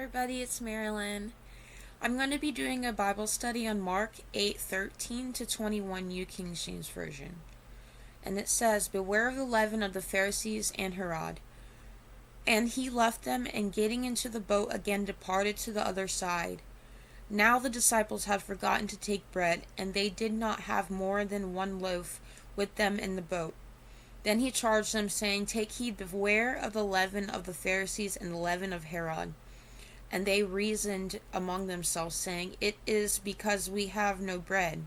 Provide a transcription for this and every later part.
everybody, it's Marilyn. I'm going to be doing a Bible study on Mark 8:13 to 21 New King James Version. And it says, "Beware of the leaven of the Pharisees and Herod." And he left them, and getting into the boat again departed to the other side. Now the disciples had forgotten to take bread, and they did not have more than one loaf with them in the boat. Then he charged them, saying, "Take heed, beware of the leaven of the Pharisees and the leaven of Herod." And they reasoned among themselves, saying, "It is because we have no bread."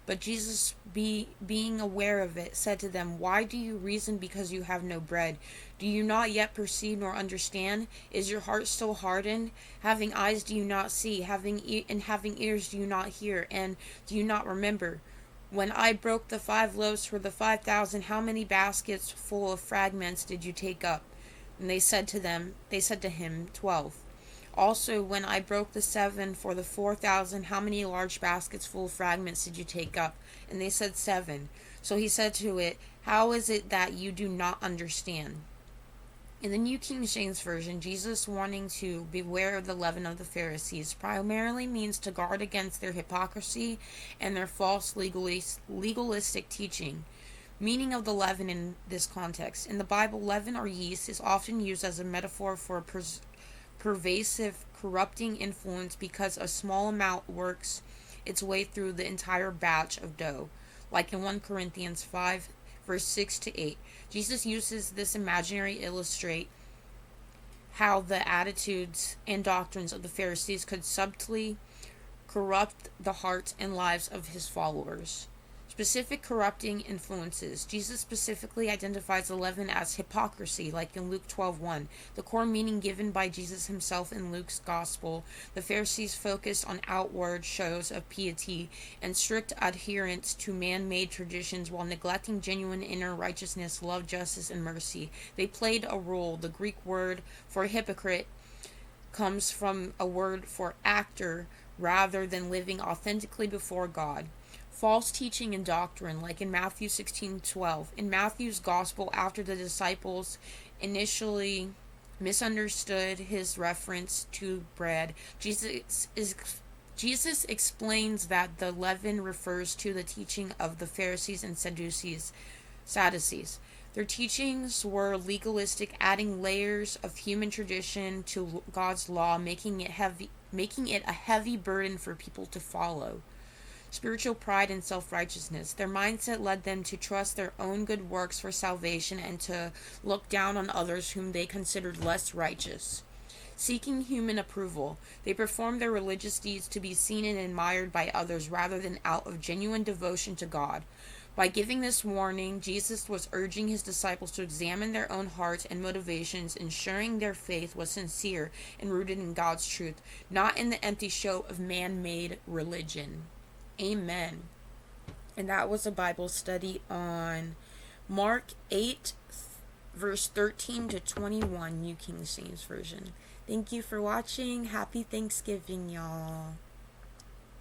But Jesus, being aware of it, said to them, "Why do you reason because you have no bread? Do you not yet perceive nor understand? Is your heart still hardened? Having eyes do you not see? Having ears do you not hear? And do you not remember? When I broke the 5 loaves for the 5,000, how many baskets full of fragments did you take up?" And they said to him, 12. "Also, when I broke the 7 for the 4,000, how many large baskets full of fragments did you take up?" And they said, 7. So he said to it, "How is it that you do not understand?" In the New King James Version, Jesus warning to beware of the leaven of the Pharisees primarily means to guard against their hypocrisy and their false legalistic teaching. Meaning of the leaven in this context. In the Bible, leaven or yeast is often used as a metaphor for a pervasive, corrupting influence because a small amount works its way through the entire batch of dough. Like in 1 Corinthians 5, verse 6 to 8. Jesus uses this imaginary to illustrate how the attitudes and doctrines of the Pharisees could subtly corrupt the hearts and lives of his followers. Specific corrupting influences. Jesus specifically identifies the leaven as hypocrisy, like in Luke 12:1. The core meaning given by Jesus himself in Luke's gospel. The Pharisees focused on outward shows of piety and strict adherence to man-made traditions while neglecting genuine inner righteousness, love, justice, and mercy. They played a role. The Greek word for hypocrite comes from a word for actor rather than living authentically before God. False teaching and doctrine, like in Matthew 16:12. In Matthew's gospel, after the disciples initially misunderstood his reference to bread, Jesus explains that the leaven refers to the teaching of the Pharisees and Sadducees. Their teachings were legalistic, adding layers of human tradition to God's law, making it a heavy burden for people to follow. Spiritual pride and self-righteousness. Their mindset led them to trust their own good works for salvation and to look down on others whom they considered less righteous. Seeking human approval. They performed their religious deeds to be seen and admired by others rather than out of genuine devotion to God. By giving this warning, Jesus was urging his disciples to examine their own hearts and motivations, ensuring their faith was sincere and rooted in God's truth, not in the empty show of man-made religion. Amen. And that was a Bible study on Mark 8, verse 13 to 21, New King James Version. Thank you for watching. Happy Thanksgiving, y'all.